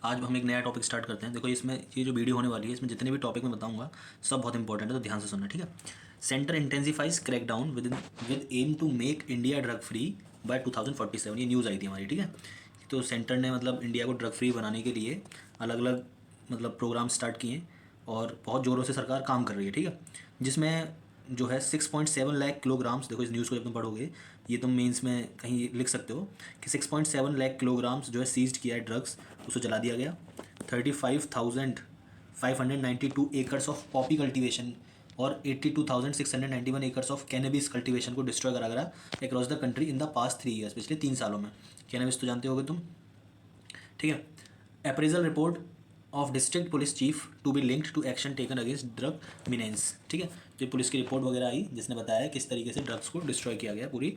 आज हम एक नया टॉपिक स्टार्ट करते हैं। देखो इसमें ये जो वीडियो होने वाली है, इसमें जितने भी टॉपिक मैं बताऊंगा सब बहुत इंपॉर्टेंट है, तो ध्यान से सुनना, ठीक है। Centre intensifies crackdown with aim to make India drug free by 2047, ये न्यूज़ आई थी हमारी, ठीक है। तो सेंटर ने मतलब इंडिया को ड्रग फ्री बनाने के लिए अलग अलग मतलब प्रोग्राम स्टार्ट किए और बहुत ज़ोरों से सरकार काम कर रही है, ठीक है। जिसमें जो है 6.7 लाख किलोग्राम्स, देखो इस न्यूज़ को जब तुम पढ़ोगे ये तुम मेंस में कहीं लिख सकते हो कि 6.7 लाख किलोग्राम्स जो है सीज्ड किया है ड्रग्स, उसको जला दिया गया। 35,592 एकर्स ऑफ पॉपी कल्टीवेशन और 82,691 एकर्स ऑफ कैनबिस कल्टीवेशन को डिस्ट्रॉय करा गया across the country in the past 3 years, पिछले 3 सालों में। कैनबिस तो जानते होगे तुम, ठीक है। Appraisal report of district police chief to be linked to action taken against drug menace, ठीक है। तो पुलिस की रिपोर्ट वगैरह आई जिसने बताया किस तरीके से ड्रग्स को डिस्ट्रॉय किया गया पूरी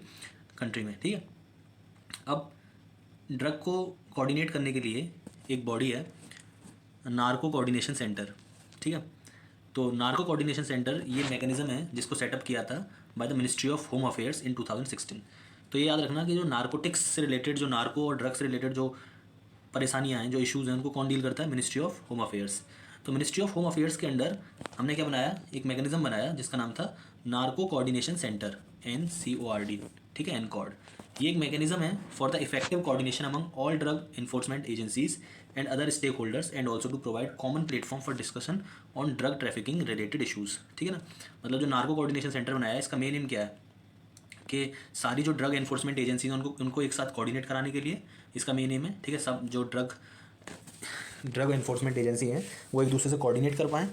कंट्री में, ठीक है। अब ड्रग को कोऑर्डिनेट करने के लिए एक बॉडी है, नार्को कोऑर्डिनेशन सेंटर, ठीक है। तो नार्को कोऑर्डिनेशन सेंटर ये मैकेनिज्म है जिसको सेटअप किया था by the Ministry of Home affairs in 2016। तो ये याद रखना कि जो नार्कोटिक्स से रिलेटेड, जो नार्को और ड्रग्स से रिलेटेड जो परेशानियां हैं, जो इश्यूज़ हैं, उनको कौन डील करता है? Ministry of Home affairs. तो मिनिस्ट्री ऑफ होम अफेयर्स के अंडर हमने क्या बनाया, एक मैकेनिज्म बनाया जिसका नाम था नार्को कोऑर्डिनेशन सेंटर, NCORD, ठीक है, NCORD। ये एक मैकेनिज्म है for the effective coordination among all drug enforcement agencies and other stakeholders and also to provide common platform for discussion on drug trafficking related issues, ठीक है ना। मतलब जो नार्को कोऑर्डिनेशन सेंटर बनाया है, इसका मेन एम क्या है कि सारी जो ड्रग एनफोर्समेंट एजेंसी हैं उनको एक साथ कोऑर्डिनेट कराने के लिए इसका मेन एम है, ठीक है। सब जो ड्रग एनफोर्समेंट एजेंसी हैं वो एक दूसरे से कोऑर्डिनेट कर पाएँ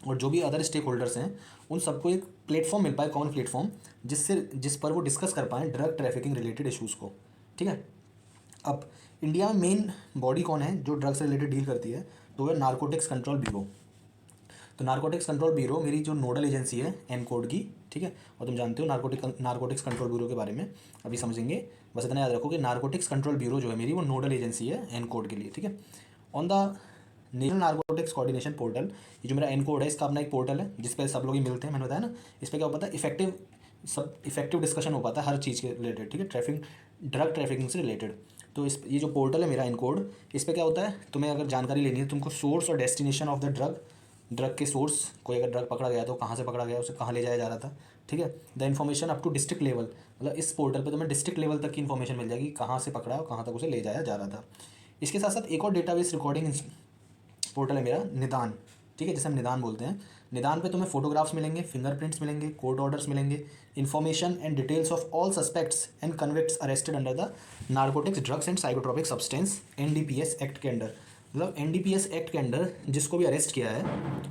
और जो भी अदर स्टेक होल्डर्स हैं उन सबको एक प्लेटफॉर्म मिल पाए, कॉमन प्लेटफॉर्म, जिस पर वो डिस्कस कर पाएँ ड्रग ट्रैफिकिंग रिलेटेड इशूज़ को, ठीक है। अब इंडिया में मेन बॉडी कौन है जो ड्रग से रिलेटेड डील करती है? तो वह नारकोटिक्स कंट्रोल ब्यूरो। तो नारकोटिक्स कंट्रोल ब्यूरो मेरी जो नोडल एजेंसी है एनकोड की, ठीक है। और तुम जानते हो नारकोटिक्स कंट्रोल ब्यूरो के बारे में अभी समझेंगे, बस इतना याद रखो कि नारकोटिक्स कंट्रोल ब्यूरो जो है मेरी वो नोडल एजेंसी है एनकोड के लिए, ठीक है। On the national narcotics coordination portal, ये जो मेरा एनकोड है इसका अपना एक पोर्टल है जिस पर सब लोग ही मिलते हैं, मैंने बताया ना। इस पर क्या हो पाता है, इफेक्टिव डिस्कशन हो पाता है हर चीज़ के रिलेटेड, ठीक है, ड्रग ट्रैफिकिंग से रिलेटेड। तो ये जो पोर्टल है मेरा इनकोड, इस पर क्या होता है, तुम्हें अगर जानकारी लेनी है, तुमको सोर्स और डेस्टिनेशन ऑफ द ड्रग के सोर्स, कोई अगर ड्रग पकड़ा गया तो कहाँ से पकड़ा गया, उसे कहाँ ले जाया जा रहा था, ठीक है। The information up to district level, मतलब इस पोर्टल पे तुम्हें डिस्ट्रिक्ट लेवल तक की इन्फॉर्मेशन मिल जाएगी, कहाँ से पकड़ा और कहाँ तक उसे ले जाया जा रहा था। इसके साथ साथ एक और डेटाबेस रिकॉर्डिंग पोर्टल है मेरा निदान, ठीक है, जिसे हम निदान बोलते हैं। निदान पे तुम्हें फोटोग्राफ्स मिलेंगे, फिंगरप्रिंट्स मिलेंगे, कोर्ट ऑर्डर्स मिलेंगे, information and details of all suspects and convicts arrested under the narcotics drugs and psychotropic substance NDPS act के अंडर। मतलब NDPS एक्ट के अंडर जिसको भी अरेस्ट किया है,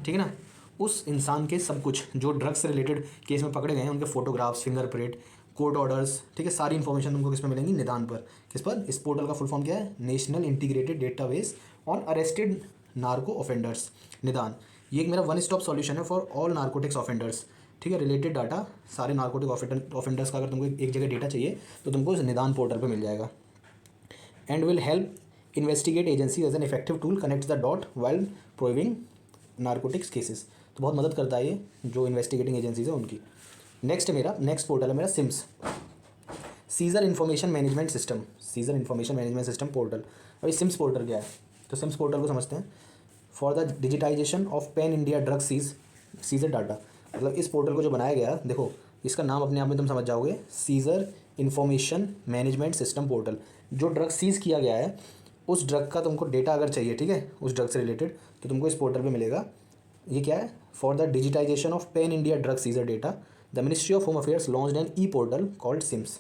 ठीक है ना, उस इंसान के सब कुछ जो ड्रग्स से रिलेटेड केस में पकड़े गए हैं उनके फोटोग्राफ्स, फिंगरप्रिंट, कोर्ट ऑर्डर्स, ठीक है, सारी इन्फॉर्मेशन तुमको किस में मिलेंगी? निदान पर। किस पर? इस पोर्टल का फुल फॉर्म क्या है? National integrated database on arrested narco offenders, निदान। ये एक मेरा वन स्टॉप सॉल्यूशन है फॉर ऑल नार्कोटिक्स ऑफेंडर्स, ठीक है। रिलेटेड डाटा सारे नार्कोटिक ऑफेंडर्स का अगर तुमको एक जगह डेटा चाहिए तो तुमको इस निदान पोर्टल पे मिल जाएगा। And will help investigate agency as an effective tool connect the dot while proving narcotics cases. तो बहुत मदद करता है ये जो इन्वेस्टिगेटिंग एजेंसीज है उनकी। नेक्स्ट पोर्टल है मेरा SIMS, seizure information management system, seizure information management system portal. अभी सिम्स पोर्टल क्या है? तो सिम्स पोर्टल को समझते हैं। For the digitization of pan India drug seizure data, मतलब इस पोर्टल को जो बनाया गया, देखो इसका नाम अपने आप में तुम समझ जाओगे, seizure information management system portal. जो ड्रग सीज किया गया है उस ड्रग का तुमको डेटा अगर चाहिए, ठीक है, उस ड्रग से रिलेटेड, तो तुमको इस पोर्टल पे मिलेगा। ये क्या है? For the digitization of pan India drug seizure data the Ministry of Home Affairs launched an e portal called SIMS.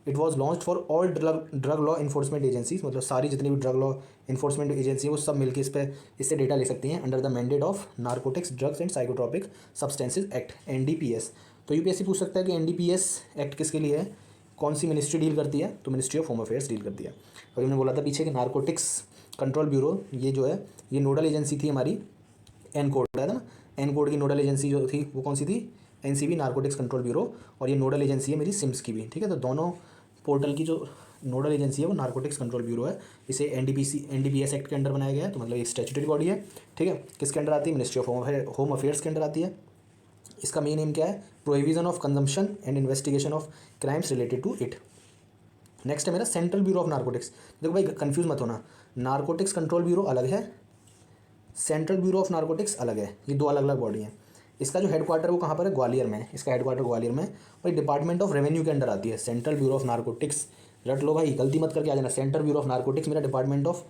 It was launch for all drug law enforcement agencies, मतलब सारी जितनी भी ड्रग लॉ इन्फोर्समेंट एजेंसी है वो सब मिलकर इससे data ले सकती हैं under the mandate of narcotics drugs and psychotropic substances act, NDPS। तो UPSC पूछ सकता है कि NDPS एक्ट किसके लिए है, कौन सी मिनिस्ट्री डील करती है? तो ministry of Home affairs deal करती है। और मैंने बोला था पीछे कि नार्कोटिक्स कंट्रोल ब्यूरो ये जो है ये नोडल एजेंसी थी हमारी, एनकोड है ना, एनकोड की नोडल एजेंसी जो थी वो कौन सी थी? NCB, narcotics control bureau. और ये नोडल एजेंसी है मेरी सिम्स की भी, ठीक है। तो दोनों पोर्टल की जो नोडल एजेंसी है वो नार्कोटिक्स कंट्रोल ब्यूरो है। इसे NDPS एक्ट के अंडर बनाया गया है, तो मतलब एक स्टैट्यूटरी बॉडी है, ठीक है। किसके अंडर आती है? मिनिस्ट्री ऑफ होम अफेयर्स के अंडर आती है। इसका मेन एम क्या है? Prohibition of consumption and investigation of crimes related to it. Next है मेरा सेंट्रल ब्यूरो ऑफ नार्कोटिक्स। देखो भाई कंफ्यूज मत होना, नारकोटिक्स कंट्रोल ब्यूरो अलग है, सेंट्रल ब्यूरो ऑफ नारकोटिक्स अलग है, ये दो अलग अलग बॉडी हैं। इसका जो हेडक्वार्टर वो कहाँ पर है, ग्वालियर में है, इसका हेडक्वार्टर ग्वालियर में है और डिपार्टमेंट ऑफ रेवेन्यू के अंडर आती है। सेंट्रल ब्यूरो ऑफ नारकोटिक्स, रट लो भाई, गलती मत करके आ जाना। सेंट्रल ब्यूरो ऑफ नारकोटिक्स मेरा डिपार्टमेंट ऑफ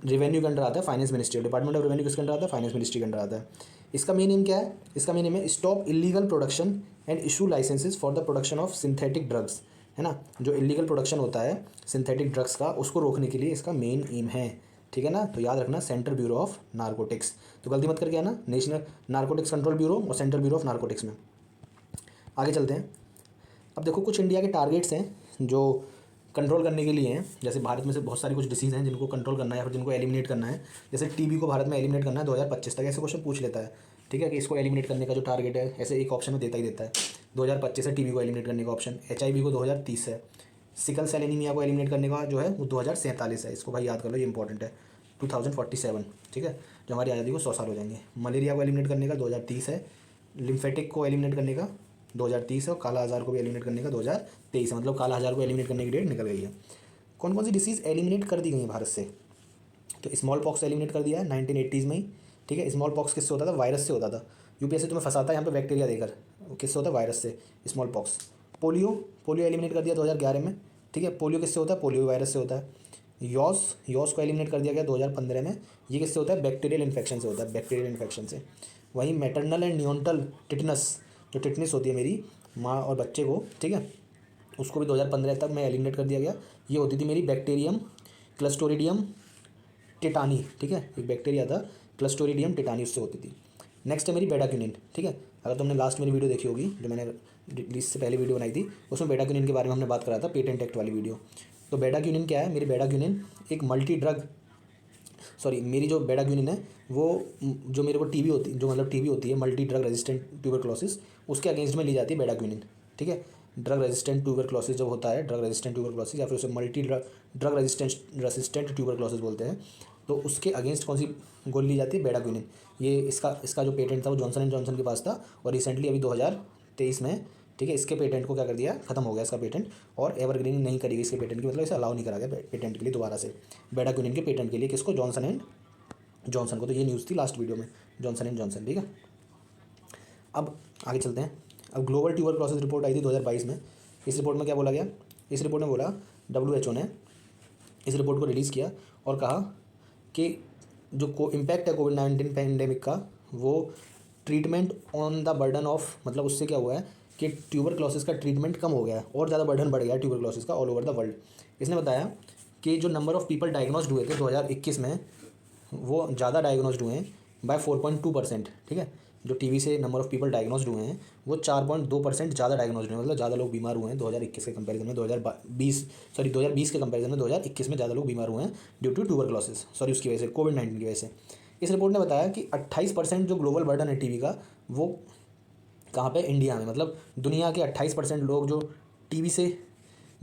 रेवेन्यू के अंडर आता है, finance ministry. Department of revenue किसके अंडर आता है, फाइनेंस मिनिस्ट्री के अंडर आता है। इसका मेन एम क्या है, इसका मेन एम है stop illegal production and issue licences for the production of synthetic drugs, है ना। जो इलीगल प्रोडक्शन होता है सिंथेटिक ड्रग्स का, उसको रोकने के लिए इसका मेन एम है, ठीक है ना। तो याद रखना सेंट्रल ब्यूरो ऑफ नारकोटिक्स, तो गलती मत करके आना, नेशनल नारकोटिक्स कंट्रोल ब्यूरो और सेंट्रल ब्यूरो ऑफ नारकोटिक्स में। आगे चलते हैं। अब देखो कुछ इंडिया के टारगेट्स हैं जो कंट्रोल करने के लिए हैं। जैसे भारत में से बहुत सारी कुछ डिसीज़ हैं जिनको कंट्रोल करना है या फिर जिनको एलिमिनेट करना है। जैसे टीबी को भारत में एलिमिनेट करना है 2025 तक, ऐसे क्वेश्चन पूछ लेता है, ठीक है, कि इसको एलिमिनेट करने का जो टारगेट है ऐसे एक ऑप्शन में देता ही देता है। 2025 है टीबी को एलिमिनेट करने का ऑप्शन, HIV को 2030 है, सिकल सेल एनीमिया को एलिमिनेट करने का जो है वो 2047 है। इसको भाई याद कर लो, ये इंपॉर्टेंट है। 2047, ठीक है, जो हमारी आज़ादी को 100 साल हो जाएंगे। मलेरिया को एलिमिनेट करने का 2030 है, लिम्फेटिक को एलिमिनेट करने का 2030 है और काला आजार को भी एलिमिनेट करने का 2023 है। मतलब काला आजार को एलिमिनेट करने की डेट निकल गई है। कौन कौन सी डिसीज़ एलिमिनेट कर दी गई है भारत से, तो स्मॉल पॉक्स एलिमिनेट कर दिया है 1980s में ही, ठीक है। स्मॉल पॉक्स किससे होता था, वायरस से होता था। यूपीएससी तुम्हें फंसाता है यहाँ पे बैक्टीरिया देकर, किससे होता है, वायरस से, स्मॉल पॉक्स। पोलियो एलिमिनेट कर दिया 2011 में, ठीक है। पोलियो किससे होता है, पोलियो वायरस से होता है। यॉस को एलिमिनेट कर दिया गया 2015 में, ये किससे होता है, बैक्टीरियल इन्फेक्शन से होता है, बैक्टीरियल इन्फेक्शन से। वहीं मैटरनल एंड न्यूनटल टिटनस, जो टिटनेस होती है मेरी माँ और बच्चे को, ठीक है, उसको भी 2015 तक में एलिमिनेट कर दिया गया। ये होती थी मेरी बैक्टीरियम क्लस्टोरिडियम टिटानी, ठीक है, एक बैक्टीरिया था क्लस्टोरिडियम टिटानी, उससे होती थी। नेक्स्ट है मेरी बेटाक्यूनिन, ठीक है। अगर तुमने लास्ट मेरी वीडियो देखी होगी जो मैंने रिलीज से पहले वीडियो बनाई थी, उसमें बेटाक्यूनिन के बारे में हमने बात करा था, पेटेंट एक्ट वाली वीडियो। तो बेटाक्यूनिन क्या है, मेरी बेटाक्यूनिन एक मेरी जो बेटाक्यूनिन है वो जो मेरे को टीबी होती, जो मतलब टीबी होती है, मल्टी ड्रग रेजिस्टेंट ट्यूबरक्लोसिस, उसके अगेंस्ट में ली जाती है बेटाक्यूनिन, ठीक है। ड्रग रेजिस्टेंट ट्यूबरक्लोसिस जब होता है, ड्रग रेजिस्टेंट ट्यूबरक्लोसिस या फिर उसे मल्टी ड्रग रेजिस्टेंट ट्यूबरक्लोसिस बोलते हैं, तो उसके अगेंस्ट कौन सी गोली ली जाती है, बेटाक्यूनिन। ये इसका जो पेटेंट था वो जॉनसन एंड जॉनसन के पास था और रिसेंटली अभी 2023 में, ठीक है, इसके पेटेंट को क्या कर दिया, खत्म हो गया इसका पेटेंट, और एवरग्रीन नहीं करी गई इसके पेटेंट की, मतलब इसे अलाउ नहीं करा गया पेटेंट के लिए दोबारा से, बेटाक्यूनिन के पेटेंट के लिए, किसको, जॉनसन एंड जॉनसन को। तो ये न्यूज़ थी लास्ट वीडियो में, जॉनसन एंड जॉनसन, ठीक है। अब आगे चलते हैं। अब ग्लोबल ट्यूबरक्लोसिस रिपोर्ट आई थी 2022 में। इस रिपोर्ट में क्या बोला गया, इस रिपोर्ट में बोला WHO ने इस रिपोर्ट को रिलीज़ किया और कहा कि जो इम्पैक्ट है कोविड-19 पैंडेमिक का, वो treatment on the burden of, मतलब उससे क्या हुआ है कि ट्यूबरक्लोसिस का ट्रीटमेंट कम हो गया है और ज़्यादा बर्डन बढ़ गया है ट्यूबरक्लोसिस का ऑल ओवर द वर्ल्ड। इसने बताया कि जो नंबर ऑफ पीपल डायग्नोस्ड हुए थे 2021 में, वो ज़्यादा डायग्नोस्ड हुए हैं बाय 4.2%, ठीक है। जो टीबी से नंबर ऑफ पीपल डायग्नोस्ड हुए हैं वो 4.2% ज़्यादा डायग्नोस्ड हुए हैं, मतलब ज़्यादा लोग बीमार हुए हैं 2021 के कंपैरिजन में, 2020 के कंपैरिजन में 2021 में ज़्यादा लोग बीमार हुए हैं ड्यू टू ट्यूबरक्लोसिस, उसकी वजह से, कोविड-19 की वजह से। इस रिपोर्ट ने बताया कि 28% जो ग्लोबल बर्डन है टीबी का, वो कहाँ पे, इंडिया में। मतलब दुनिया के 28% लोग जो टीबी से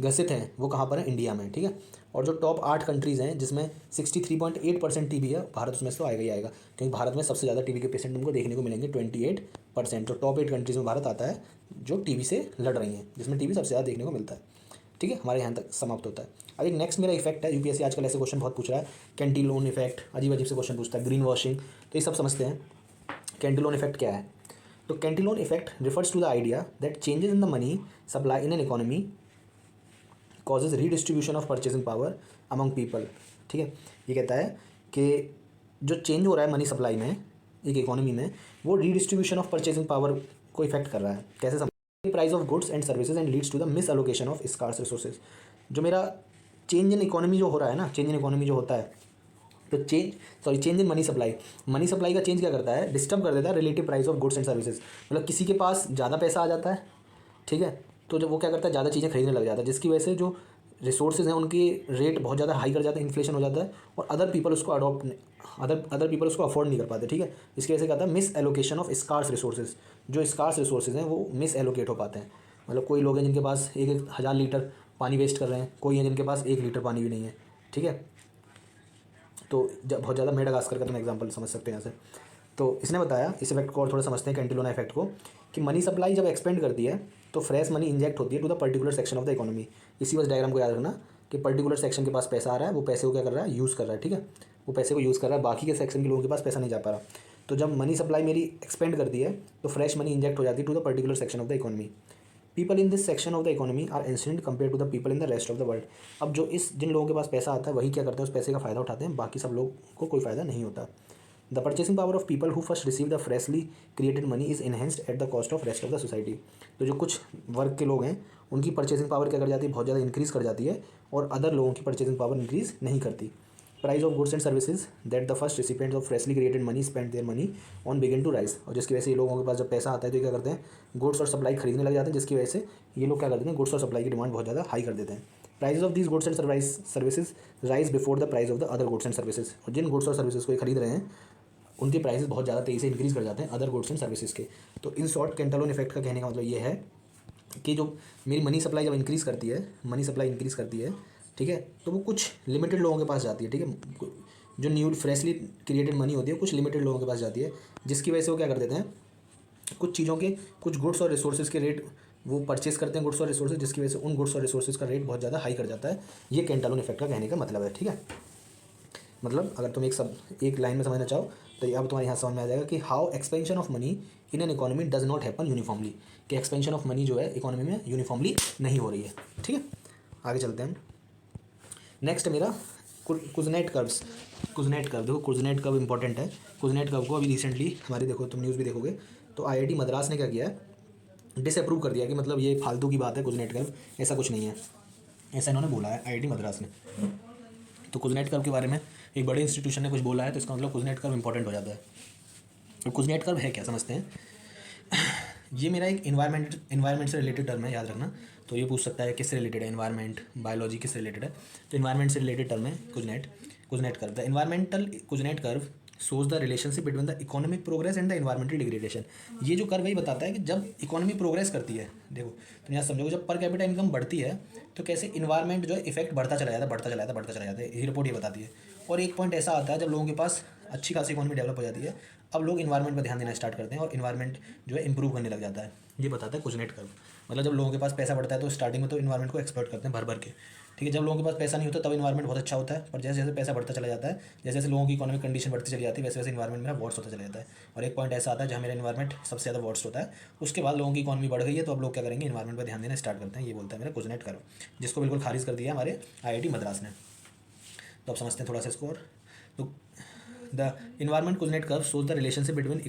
ग्रसित हैं वो कहाँ पर है, इंडिया में, ठीक है। और जो टॉप 8 कंट्रीज़ हैं जिसमें 63.8% टीबी है, भारत उसमें से तो आएगा ही आएगा, क्योंकि भारत में सबसे ज़्यादा टीबी के पेशेंट हमको देखने को मिलेंगे 28%। तो टॉप 8 कंट्रीज़ में भारत आता है जो टीबी से लड़ रही हैं, जिसमें टीबी सबसे ज़्यादा देखने को मिलता है, ठीक है। हमारे यहाँ तक समाप्त होता है। अब एक नेक्स्ट मेरा इफेक्ट है, यूपीएससी आजकल ऐसे क्वेश्चन बहुत पूछ रहा है, कैंटिलोन इफेक्ट, अजीब अजीब से क्वेश्चन पूछता है, ग्रीन वॉशिंग, तो ये सब समझते हैं। कैंटिलोन इफेक्ट क्या है, तो Cantillon effect refers to the idea that changes in the money supply in an economy causes redistribution of purchasing power among people, ठीक है। ये कहता है कि जो चेंज हो रहा है मनी सप्लाई में एक इकोनॉमी में, वो रीडिस्ट्रीब्यूशन ऑफ परचेजिंग पावर को इफेक्ट कर रहा है। कैसे समझ, price of goods and services and leads to the misallocation of scarce resources. जो मेरा चेंज इन इकोनॉमी जो हो रहा है ना, चेंज इन इकोनॉमी जो होता है, तो चेंज इन मनी सप्लाई का चेंज क्या करता है, डिस्टर्ब कर देता है relative price of goods and services. मतलब किसी के पास ज़्यादा पैसा आ जाता है, ठीक है, तो जब वो क्या करता है, ज़्यादा चीज़ें खरीदने लग जाता है, जिसकी वजह से जो रिसोर्सेज हैं उनकी रेट बहुत ज़्यादा हाई कर जाता है, इन्फ्लेशन हो जाता है, और अदर पीपल उसको अफोर्ड नहीं कर पाते, ठीक है। इसकी वजह से क्या होता है, misallocation of scarce resources. जो स्कार्स रिसोर्सेज हैं वो मिस एलोकेट हो पाते हैं। मतलब कोई लोग हैं जिनके पास 1,000 लीटर पानी वेस्ट कर रहे हैं, कोई है जिनके पास 1 लीटर पानी भी नहीं है, ठीक है। तो जब बहुत ज़्यादा मेडागास्कर का तुम एग्जांपल समझ सकते हैं यहाँ से। तो इसने बताया, इस इफेक्ट को और थोड़ा समझते हैं, कैंटिलोना इफेक्ट को, कि मनी सप्लाई जब एक्सपेंड करती है तो फ्रेश मनी इंजेक्ट होती है to the particular section of the economy. इसी बस डायग्राम को याद रखना कि पर्टिकुलर सेक्शन के पास पैसा आ रहा है, वो पैसे को क्या कर रहा है, यूज़ कर रहा है, ठीक है, वो पैसे को यूज़ कर रहा है, बाकी के सेक्शन के लोगों के पास पैसा नहीं जा पा रहा। तो जब मनी सप्लाई मेरी एक्सपेंड करती है तो फ्रेश मनी इंजेक्ट हो जाती है to the particular section of the economy. People in this section of the economy are ancient compare to the people in the rest of the world. अब जो इस जिन लोगों के पास पैसा आता है वही क्या करते हैं, उस पैसे का फ़ायदा उठाते हैं, बाकी सब लोग को कोई फ़ायदा नहीं होता। The purchasing power of people who first receive the freshly created money is enhanced at the cost of rest of the society. तो जो कुछ वर्ग के लोग हैं उनकी परचेसिंग पावर क्या कर जाती है, बहुत ज़्यादा इंक्रीज़ कर जाती है, और अदर लोगों की परचेसिंग पावर इंक्रीज़ नहीं करती। Price of goods and services that the first recipients of freshly created money spend their money on begin to rise. और जिसकी वजह से ये लोगों के पास जब पैसा आता है तो ये क्या करते हैं, गुड्स और सप्लाई खरीदने लग जाते हैं, जिसकी वजह से ये लोग क्या करते हैं, गुड्स और सप्लाई की डिमांड बहुत ज़्यादा हाई कर देते हैं। Price of these goods and services rise before the price of the other goods and services. और जिन गुड्स और सर्विसेज को ये खरीद रहे हैं उनके प्राइसेस बहुत ज़्यादा तेज़ी से इंक्रीज़ कर जाते हैं अदर गुड्स एंड सर्विसेज के। तो इन शॉर्ट कैंटालोन इफेक्ट का कहने का मतलब ये है कि जो मेरी मनी सप्लाई जब इंक्रीज़ करती है, मनी सप्लाई इंक्रीज़ करती है, ठीक है, तो वो कुछ लिमिटेड लोगों के पास जाती है, ठीक है, जो न्यू फ्रेशली क्रिएटेड मनी होती है कुछ लिमिटेड लोगों के पास जाती है, जिसकी वजह से वो क्या कर देते हैं, कुछ चीज़ों के, कुछ गुड्स और रिसोर्सेज के रेट वो परचेस करते हैं, गुड्स और रिसोर्सेज, जिसकी वजह से उन गुड्स और रिसोर्सेज का रेट बहुत ज़्यादा हाई कर जाता है। ये कैंटालोन इफेक्ट का कहने का मतलब है, ठीक है। मतलब अगर तुम एक लाइन में समझना चाहो तो अब तुम्हारे यहाँ समझ में आ जाएगा कि how expansion of money in an economy does not happen uniformly, कि एक्सपेंशन ऑफ मनी जो है इकोनॉमी में यूनिफॉर्मली नहीं हो रही है, ठीक है। आगे चलते हैं। नेक्स्ट मेरा कुजनेट कर्व्स। कुजनेट कर्व, देखो कुजनेट कर्व इंपॉर्टेंट है। कुजनेट कर्व को अभी रिसेंटली हमारी, देखो तुम न्यूज़ भी देखोगे तो आईआईटी मद्रास ने क्या किया है, डिसअप्रूव कर दिया कि मतलब ये फालतू की बात है कुजनेट कर्व, ऐसा कुछ नहीं है, ऐसा इन्होंने बोला है आईआईटी मद्रास ने। तो कुजनेट कर्व के बारे में एक बड़े इंस्टीट्यूशन ने कुछ बोला है तो इसका मतलब कुजनेट कर्व इंपॉर्टेंट हो जाता है। तो कुजनेट कर्व है क्या, समझते हैं। ये मेरा एक इन्वायरमेंट से रिलेटेड टर्म है, याद रखना। तो ये पूछ सकता है किससे रिलेटेड है, इन्वायरमेंट, बायोलॉजी किससे रिलेटेड है, तो इन्वायरमेंट से रिलेटेड टर्म है Kuznets curve. The environmental Kuznets curve shows the relationship between the economic progress and the environmental degradation. ये जो कर्व वही बताता है कि जब इकोनॉमी प्रोग्रेस करती है, देखो तुम यहाँ समझोगे, जब पर कैपिटा इनकम बढ़ती है तो कैसे इन्वायरमेंट जो है इफेक्ट बढ़ता चला जाता है, ये रिपोर्ट ये बताती है। और एक पॉइंट ऐसा आता है जब लोगों के पास अच्छी खासी इकोनॉमी डेवलप हो जाती है, अब लोग इन्वायरमेंट पर ध्यान देना स्टार्ट करते हैं और इन्वायरमेंट जो है इंप्रूव करने लग जाता है। ये बताता है कुजनेट कर्व। मतलब जब लोगों के पास पैसा बढ़ता है तो स्टार्टिंग में तो इन्वायरमेंट को एक्सप्लॉइट करते हैं भर भर के, ठीक है। जब लोगों के पास पैसा नहीं होता तब इन्वायरमेंट बहुत अच्छा होता है, पर जैसे जैसे पैसा बढ़ता चला जाता है, जैसे जैसे लोगों की इकोनॉमिक कंडीशन बढ़ती चली जाती है, वैसे वैसे इन्वायरमेंट मेरा वर्स्ट होता चला जाता है। और एक पॉइंट ऐसा आता है जहाँ मेरा इन्वायरमेंट सबसे ज़्यादा वर्स्ट होता है, उसके बाद लोगों की इकोनॉमी बढ़ गई है तो अब लोग क्या करेंगे, इन्वायरमेंट पर ध्यान देना स्टार्ट करते हैं। ये बोलता है मेरा कुजनेट कर्व, जिसको बिल्कुल खारिज कर दिया हमारे आईआईटी मद्रास ने। तो अब समझते हैं थोड़ा सा इसको। और तो the environment Kuznets curve shows the relationship between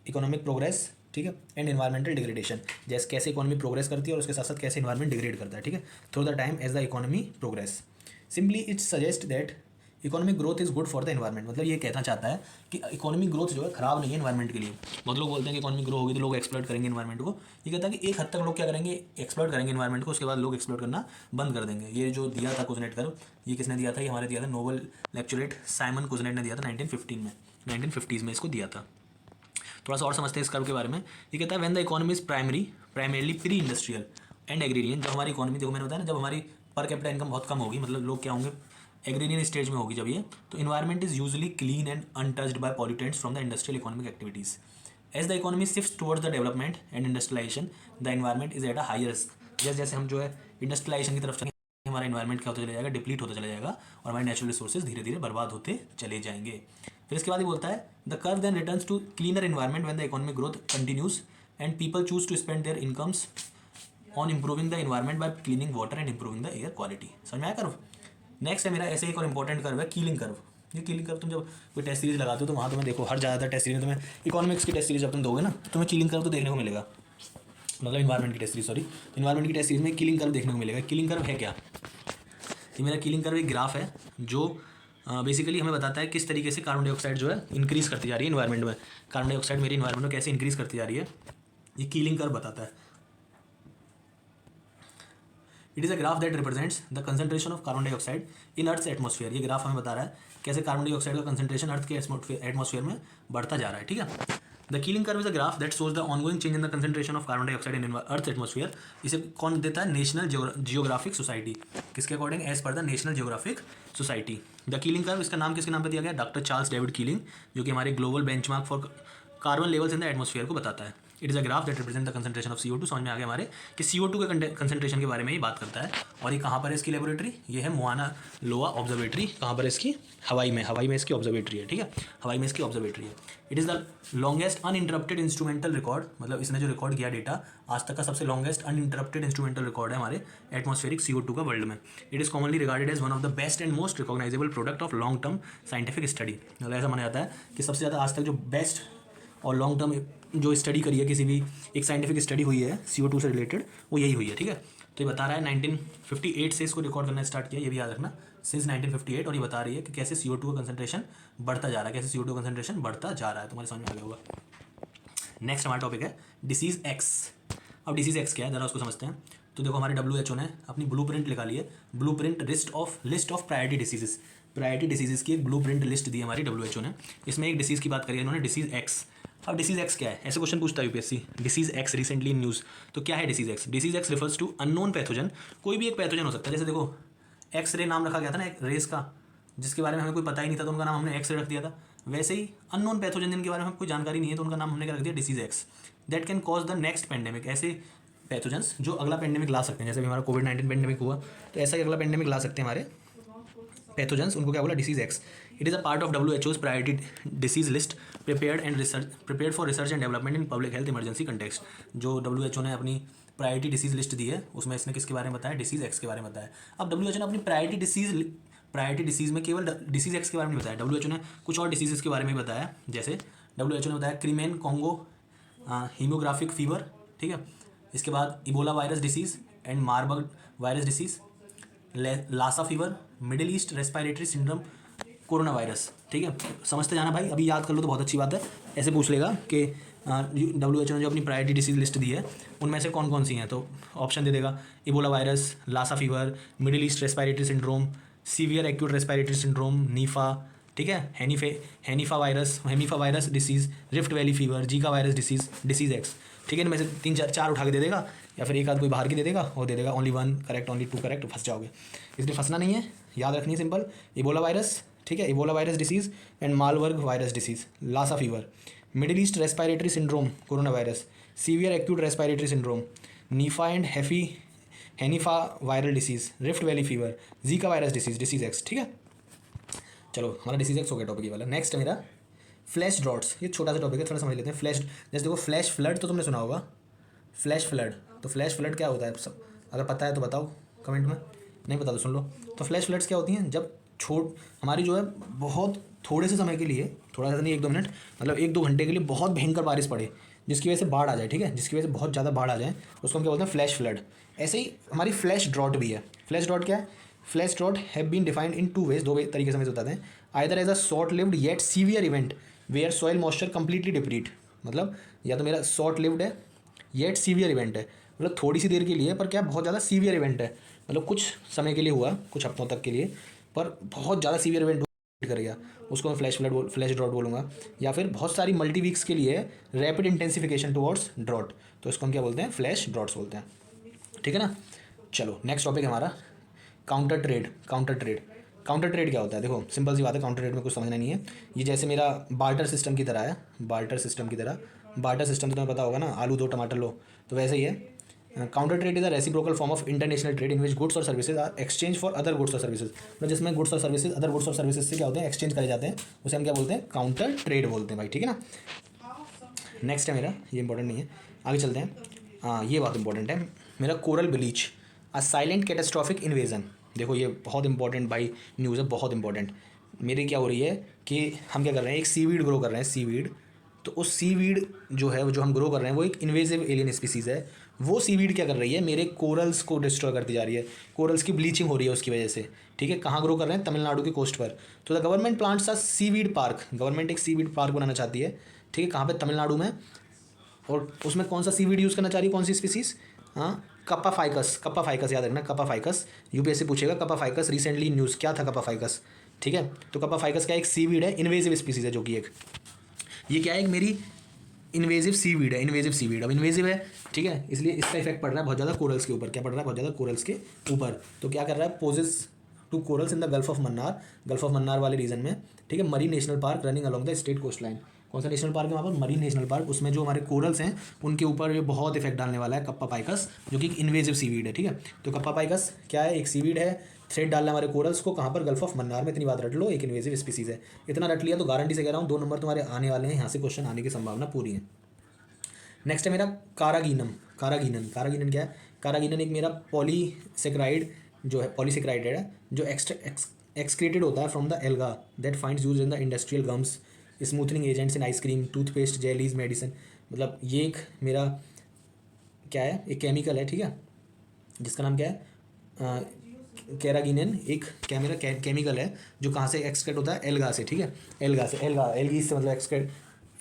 economic progress, ठीक है, एंड इन्वायरमेंटल डिग्रेडेशन। जैसे कैसे इकोनॉमी प्रोग्रेस करती है और उसके साथ साथ कैसे इन्वायरमेंट डिग्रेड करता है, ठीक है, through the time as the economy progress. Simply it suggest that economic growth is good for the environment. मतलब ये कहना चाहता है कि इकोनॉमिक ग्रोथ जो है खराब नहीं है इन्वायरमेंट के लिए। बहुत लोग बोलते हैं कि इकोनॉमी ग्रो होगी तो लोग एक्सप्लॉइट करेंगे इन्वायरमेंट को। ये कहता है कि एक हद तक लोग क्या करेंगे, एक्सप्लॉइट करेंगे इन्वायरमेंट को, उसके बाद लोग एक्सप्लॉइट करना बंद कर देंगे। ये जो दिया था कुजनेट कर्व, ये किसने दिया था, ये हमारे दिया था नोबेल लेक्चरेट साइमन कुजनेट ने दिया था 1915 में, 1950s में इसको दिया था। थोड़ा सा और समझते हैं इस कर्व के बारे में। ये कहता है when the economy is primarily pre industrial and agrarian. जब हमारी इकोनॉमी, देखो मैंने बताया ना, जब हमारी पर कैपिटा इनकम बहुत कम होगी, मतलब लोग क्या होंगे, एग्रीरियन स्टेज में होगी जब ये, तो environment is usually clean and untouched by pollutants from the industrial economic activities. As the economy shifts towards the development and industrialisation the environment is at a higher risk. जैसे जैसे हम जो है इंडस्ट्रियलाइजेशन की तरफ चलेंगे, हमारा इन्वायरमेंट क्या होता चला जाएगा, डिप्लीट होता चला जाएगा और हमारे नेचुरल रिसोर्सेज धीरे धीरे बर्बाद होते चले जाएंगे। फिर इसके बाद ये बोलता है the curve then returns to cleaner environment when the economic growth continues and people choose to spend their incomes on improving the environment by cleaning water and improving the air quality. समझ में आया curve. Next है मेरा ऐसे एक और important curve है Keeling curve. ये कीलिंग कर्व तुम जब कोई टेस्ट सीरीज लगाते हो तो वहाँ तुम्हें देखो, हर ज़्यादातर टेस्ट सीरीज में तुम्हें इकोनॉमिक्स की टेस्ट सीरीज जब तुम दोगे ना तो तुम्हें कीलिंग कर्व तो देखने को मिलेगा, मतलब इन्वायरमेंट की टेस्ट सीरीज, सॉरी इन्वायरमेंट की टेस्ट सीरीज में कीलिंग कर्व देखने को मिलेगा। कीलिंग कर्व है क्या, ये मेरा कीलिंग कर्व एक ग्राफ है जो बेसिकली हमें बताता है किस तरीके से कार्बन डाइऑक्साइड जो है इंक्रीज़ करती जा रही है इन्वायरमेंट में। कार्बन डाइऑक्साइड मेरी इन्वायरमेंट में कैसे इंक्रीज़ करती जा रही है, ये कीलिंग कर्व बताता है। It is a graph that represents the concentration of carbon dioxide in earth's atmosphere. ये ग्राफ हमें बता रहा है कैसे कार्बन डाइऑक्साइड का कंसंट्रेशन अर्थ के एटमॉस्फेयर में बढ़ता जा रहा है, ठीक है। The Keeling curve is a graph that shows the ongoing change in the concentration of carbon dioxide in earth atmosphere. इसे कौन देता है, नेशनल जियोग्राफिक सोसाइटी। किसके अकॉर्डिंग, एज पर the national Geographic society. The Keeling curve, इसका नाम किसके नाम पर दिया गया, डॉक्टर चार्ल्स डेविड कीलिंग, जो कि हमारे global benchmark for carbon levels in the atmosphere को बताता है। It is a graph that represent the concentration of CO2। समझ में आ गया हमारे कि CO2 के कंसंट्रेशन के बारे में ही बात करता है। और ये कहाँ पर है इसकी लेबोरेटरी, ये है मोआना लोआ ऑब्जर्वेटरी। कहाँ पर है इसकी, हवाई में इसकी ऑब्जर्वेटरी है, ठीक है, हवाई में इसकी ऑब्जर्वेटरी है। It is the longest uninterrupted instrumental record, मतलब इसने जो रिकॉर्ड किया डेटा आज तक का सबसे लॉन्गेस्ट अनइंटरप्टेड इंस्ट्रूमेंटल रिकॉर्ड है हमारे एटमॉस्फेरिक CO2 का वर्ल्ड में। It is commonly regarded as one of the best and most recognisable product of long term scientific study. मतलब ऐसा माना जाता है कि सबसे ज़्यादा आज तक जो बेस्ट और लॉन्ग टर्म जो स्टडी करी है, किसी भी एक साइंटिफिक स्टडी हुई है CO2 से रिलेटेड, वो यही हुई है, ठीक है। तो ये बता रहा है 1958 से इसको रिकॉर्ड करना स्टार्ट किया, ये भी याद रखना, सिंस 1958। और ये बता रही है कि कैसे CO2 का कंसंट्रेशन बढ़ता जा रहा है, कैसे CO2 का कंसंट्रेशन बढ़ता जा रहा है। तुम्हारे समझ में आ गया होगा। नेक्स्ट हमारा टॉपिक है डिसीज़ एक्स। अब डिसीज़ एक्स क्या है, ज़रा उसको समझते हैं। तो देखो हमारे WHO ने अपनी ब्लूप्रिंट निकाली है, blueprint list of priority diseases. Priority diseases की एक ब्लूप्रिंट लिस्ट दी है हमारी WHO ने। इसमें एक डिसीज़ की बात करी है इन्होंने, डिसीज़ एक्स। अब डिसीज़ एक्स क्या है, ऐसे क्वेश्चन पूछता है UPSC, disease X recently in news. तो क्या है disease X? Disease X refers to unknown pathogen. कोई भी एक पैथोजन हो सकता है, जैसे देखो एक्स-रे नाम रखा गया था ना एक रेस का, जिसके बारे में हमें कोई पता ही नहीं था तो उनका नाम हमने एक्स-रे रख दिया था। वैसे ही अननोन पैथोजन जिनके बारे में हमें कोई जानकारी नहीं है तो उनका नाम हमने क्या रख दिया, disease x. That can cause the next pandemic. ऐसे पैथोजन्स जो अगला पेंडेमिक ला सकते हैं, जैसे भी हमारा कोविड-19 पेंडेमिक हुआ तो ऐसा ही अगला पेंडेमिक ला सकते हैं हमारे पैथोजन्स, उनको क्या बोला, disease x. It is a part of WHO's priority disease list prepared for research and development in public health emergency context. जो WHO ने अपनी प्रायोरिटी डिसीज़ लिस्ट दी है उसमें इसने किसके बारे में बताया, डिसीज़ एक्स के बारे में बताया। अब WHO ने अपनी प्रायोरिटी डिसीज़ में केवल डिसीज़ एक्स के बारे में नहीं बताया, WHO ने कुछ और डिसीज़ के बारे में बताया। जैसे WHO ने बताया क्रीमेन कॉन्गो हीमोग्राफिक फीवर, ठीक है, इसके बाद Ebola virus disease and Marburg virus disease, Lassa fever, Middle East respiratory syndrome, corona virus, ठीक है। समझते जाना भाई, अभी याद कर लो तो बहुत अच्छी बात है। ऐसे पूछ लेगा कि WHO ने जो अपनी प्रायोरिटी डिसीज़ लिस्ट दी है उनमें से कौन कौन सी हैं, तो ऑप्शन दे देगा Ebola virus, Lassa fever, Middle East respiratory syndrome, severe acute respiratory syndrome, Nipah, ठीक है, henipa virus disease, Rift Valley fever, Zika virus disease X, ठीक है। इनमें से 3-4 उठा के दे देगा या फिर एक आध कोई बाहर की दे देगा और दे देगा ओनली 1 करेक्ट, ओनली 2 करेक्ट, फंस जाओगे। इसलिए फंसना नहीं है, याद रखनी है सिंपल, इबोला वायरस, ठीक है, Ebola virus disease and Marburg virus disease, Lassa fever, Middle East respiratory syndrome corona virus, severe acute respiratory syndrome, Nipah and henipa viral disease, Rift Valley fever, Zika virus disease X, ठीक है। चलो हमारा disease x हो गया topic ये वाला। Next है मेरा फ्लैश ड्रॉट्स। ये छोटा सा टॉपिक है, थोड़ा समझ लेते हैं। फ्लैश, जैसे देखो फ्लैश फ्लड तो तुमने सुना होगा, फ्लैश फ्लड। तो फ्लैश फ्लड क्या होता है सब, अगर पता है तो बताओ कमेंट में, नहीं पता तो सुन लो। तो फ्लैश फ्लड्स क्या होती हैं, जब हमारी जो है बहुत थोड़े से समय के लिए, थोड़ा सा नहीं 1-2 मिनट, मतलब 1-2 घंटे के लिए बहुत भयंकर बारिश पड़े जिसकी वजह से बाढ़ आ जाए, ठीक है, जिसकी वजह से बहुत ज़्यादा बाढ़ आ जाए, उसको हम क्या बोलते हैं, फ्लैश फ्लड। ऐसे ही हमारी फ्लैश ड्रॉट भी है। फ्लैश ड्रॉट क्या है, flash drought have been defined in 2 ways, 2 तरीके से हमें बताते हैं। Either as a short lived yet severe event where soil moisture completely deplete, मतलब या तो मेरा शॉर्ट लिव्ड है येट सीवियर इवेंट है, मतलब थोड़ी सी देर के लिए पर क्या बहुत ज़्यादा सीवियर इवेंट है, मतलब कुछ समय के लिए हुआ, कुछ हफ्तों तक के लिए, पर बहुत ज़्यादा सीवियर इवेंट कर गया, उसको मैं फ्लैश ड्रॉट बोलूँगा। या फिर बहुत सारी मल्टी वीक्स के लिए रैपिड इंटेंसिफिकेशन टुवर्ड्स ड्रॉट, तो इसको हम क्या बोलते हैं, फ्लैश ड्रॉट्स बोलते हैं, ठीक है ना। चलो नेक्स्ट टॉपिक हमारा काउंटर ट्रेड क्या होता है। देखो सिंपल सी बात है, काउंटर ट्रेड में कुछ समझना नहीं है। ये जैसे मेरा बार्टर सिस्टम की तरह है, बार्टर सिस्टम तो तुम्हें पता होगा ना, आलू दो टमाटर लो, तो वैसे ही है। Counter trade is a reciprocal form of international trade in which goods और services are exchange for other goods और सर्विसेज, मतलब जिसमें गुड्स और सर्विसेज अदर गुड्स और सर्विसेज से क्या होते हैं, एक्सचेंज करे जाते हैं, उसे हम क्या बोलते हैं, काउंटर ट्रेड बोलते हैं भाई, ठीक है ना। नेक्स्ट है मेरा, ये इंपॉर्टेंट नहीं है, आगे चलते हैं। हाँ ये बात इंपॉर्टेंट है मेरा, coral bleach a silent catastrophic invasion. देखो ये बहुत इंपॉर्टेंट भाई न्यूज़ है, बहुत इंपॉर्टेंट। मेरी क्या हो रही है कि हम क्या कर रहे हैं, एक सीवीड ग्रो कर रहे हैं, सीवीड। तो उस सीवीड जो है, जो हम ग्रो कर रहे हैं, वो एक इन्वेजिव एलियन स्पीसीज़ है। वो सीवीड क्या कर रही है, मेरे कोरल्स को डिस्ट्रॉय करती जा रही है, कोरल्स की ब्लीचिंग हो रही है उसकी वजह से, ठीक है। कहाँ ग्रो कर रहे हैं, तमिलनाडु के कोस्ट पर। तो the government plants a seaweed park, government एक सीवीड पार्क बनाना चाहती है, ठीक है, कहाँ पर, तमिलनाडु में। और उसमें कौन सा सीवीड यूज़ करना चाह रही है, कौन सी स्पीसीज़, हाँ कप्पा फाइकस याद रखना, कप्पा फाइकस। यूपीएससी पूछेगा कप्पा फाइकस रिसेंटली न्यूज़ क्या था कप्पा फाइकस, ठीक है। तो कप्पा फाइकस का एक सीवीड है, इन्वेजिव स्पीसीज है, जो कि एक ये क्या है, एक मेरी इन्वेजिव सीवीड है, इन्वेजिव सीवीड। अब इन्वेजिव है, ठीक है, इसलिए इसका इफेक्ट पड़ रहा है बहुत ज़्यादा कोरल्स के ऊपर। क्या पड़ रहा है, बहुत ज़्यादा कोरल्स के ऊपर। तो क्या कर रहा है, poses to corals in the Gulf of Mannar वाले रीजन में, ठीक है, marine national park running along the state coast line. कौन सा नेशनल पार्क है वहाँ पर, मरीन नेशनल पार्क। उसमें जो हमारे कोरल्स हैं उनके ऊपर ये बहुत इफेक्ट डालने वाला है कप्पा पाइकस, जो कि एक इन्वेजिव सीवीड है, ठीक है। तो कप्पा पाइकस क्या है, एक सीवीड है, थ्रेड डालना हमारे कोरल्स को, कहाँ पर, गल्फ ऑफ मन्नार में। इतनी बात रट लो, एक इन्वेजिव स्पीसीज है। इतना रट लिया तो गारंटी से कह रहा हूँ 2 नंबर तुम्हारे आने वाले हैं, यहाँ से क्वेश्चन आने की संभावना पूरी है। नेक्स्ट है मेरा कारागीनम। कारागीनन, कारागीनन क्या है, कारागीनन एक मेरा पॉलीसेक्राइड जो है, पॉलीसेक्राइड है जो एक्सक्रीटेड होता है from the alga that finds use in the industrial gums, smoothening agents in ice cream, toothpaste, jellies, medicine. मतलब ये एक मेरा क्या है, एक केमिकल है, ठीक है, जिसका नाम क्या है, कैरागिनन। एक क्या मेरा केमिकल है जो कहाँ से एक्सट्रैक्ट होता है, एल्गा से, ठीक है, एल्गा से, एल्गा एल्गी से मतलब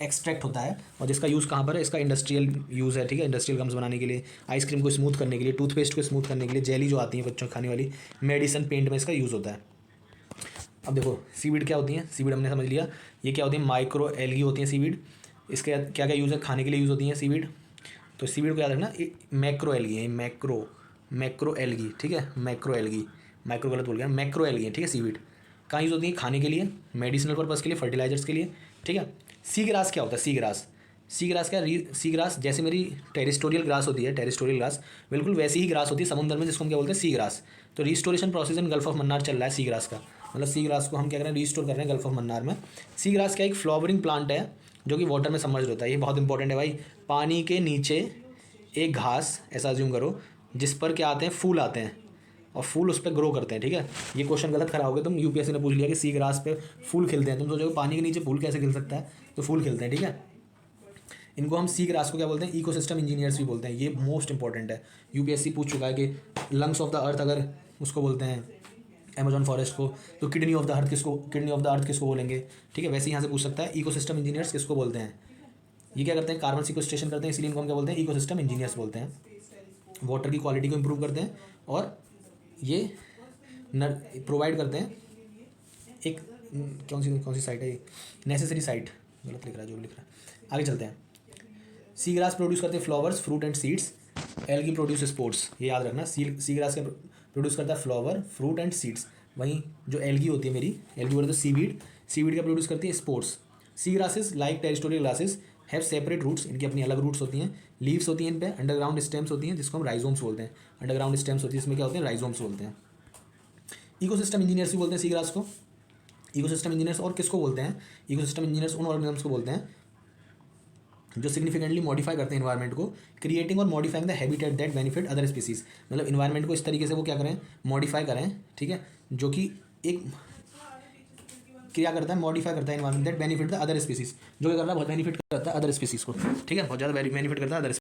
एक्सट्रैक्ट होता है, और जिसका यूज़ कहाँ पर है, इसका इंडस्ट्रियल यूज़ है, ठीक है, इंडस्ट्रियल गम्स बनाने के लिए, आइसक्रीम को स्मूथ करने के लिए, टूथपेस्ट को स्मूथ करने के लिए, जेली जो आती है बच्चों खाने वाली, मेडिसिन, पेंट में इसका यूज़ होता है। अब देखो सीवीड क्या होती है, सीवीड हमने समझ लिया, ये क्या होती है, माइक्रो एल्गी होती है सीवीड। इसके क्या क्या यूज़ है, खाने के लिए यूज़ होती है सीवीड। तो सीवीड को याद रखना, मैक्रो एल्गी है, मैक्रो एल्गी, ठीक है, मैक्रो एल्गी, माइक्रो गलत बोल गया, मैक्रो एल्गी है, ठीक है। सीवीड कहाँ यूज़ होती है, खाने के लिए, मेडिसिनल पर्पज़ के लिए, फर्टिलाइजर्स के लिए, ठीक है। सी ग्रास क्या होता है, सी ग्रास, सी ग्रास क्या, सी ग्रास जैसे मेरी टेरिस्टोरियल ग्रास होती है, टेरिस्टोरियल ग्रास बिल्कुल वैसी ही ग्रास होती है समुद्र में, जिसको हम क्या बोलते हैं, सी ग्रास। तो restoration process in gulf of Mannar चल रहा है सी ग्रास का, मतलब सी ग्रास को हम क्या कर रहे हैं, रिस्टोर कर रहे हैं गल्फ ऑफ मन्नार में। सी ग्रास क्या, एक फ्लावरिंग प्लांट है जो कि वाटर में सबमर्ज्ड होता है, ये बहुत इंपॉर्टेंट है भाई। पानी के नीचे एक घास, ऐसा अज्यूम करो, जिस पर क्या आते हैं, फूल आते हैं, और फूल उस पर ग्रो करते हैं, ठीक है। ये क्वेश्चन गलत कराओगे तुम, यूपीएससी ने पूछ लिया कि सी ग्रास पे फूल खिलते हैं, तुम सोचोगे पानी के नीचे फूल कैसे खिल सकता है, तो फूल खिलते हैं, ठीक है। इनको हम सी ग्रास को क्या बोलते हैं, इकोसिस्टम इंजीनियर्स भी बोलते हैं। ये मोस्ट इंपॉर्टेंट है, यूपीएससी पूछ चुका है कि लंग्स ऑफ द अर्थ अगर उसको बोलते हैं अमेजॉन फॉरेस्ट को, तो किडनी ऑफ द अर्थ किसको, किडनी ऑफ द अर्थ किसको बोलेंगे, ठीक है। वैसे यहाँ से पूछ सकता है इकोसिस्टम इंजीनियर्स किसको बोलते हैं। ये क्या करते हैं, कार्बन सिक्वेस्ट्रेशन करते हैं, इसलिए इनको हम क्या बोलते हैं, इकोसिस्टम इंजीनियर्स बोलते हैं। वाटर की क्वालिटी को इंप्रूव करते हैं, और ये प्रोवाइड करते हैं एक कौन सी साइट है ये, नेसेसरी साइट, गलत लिख रहा है जो भी लिख रहा है, आगे चलते हैं। सी ग्रास प्रोड्यूस करते हैं flowers, fruit and seeds, algae produce sports, ये याद रखना। सी ग्रास का प्रोड्यूस करता है फ्लावर, फ्रूट एंड सीड्स। वहीं जो एल्गी होती है मेरी, एल्गी बोलते हैं सीवीड, सीवीड का प्रोड्यूस करती है spores. Sea grasses like terrestrial grasses have separate roots, इनकी अपनी अलग रूट्स होती हैं, लीव्स होती हैं इन पे, अंडरग्राउंड स्टेम्स होती हैं जिसको हम राइजोम्स बोलते हैं, अंडरग्राउंड स्टेम्स होती है, इसमें क्या होते हैं, राइजोम्स बोलते हैं। इकोसिस्टम इंजीनियर्स भी बोलते हैं सी ग्रास को। इकोसिस्टम इंजीनियर्स और किसको बोलते हैं, इकोसिस्टम इंजीनियर्स उन ऑर्गेनिजम्स को बोलते हैं जो सिग्निफिकेंटली मॉडिफाई करते हैं इन्वायरमेंट को, क्रिएटिंग और modifying the habitat that benefit other species. मतलब इन्वायरमेंट को इस तरीके से वो क्या करें, मॉडिफाई करें, ठीक है, जो कि एक क्या करता है, मॉडिफाई करता है environment that benefit the other species, जो क्या कर रहा है, बहुत बेनिफिट करता है अदर स्पीसीज को, ठीक है, बहुत ज़्यादा बेनिफिट करता है अदर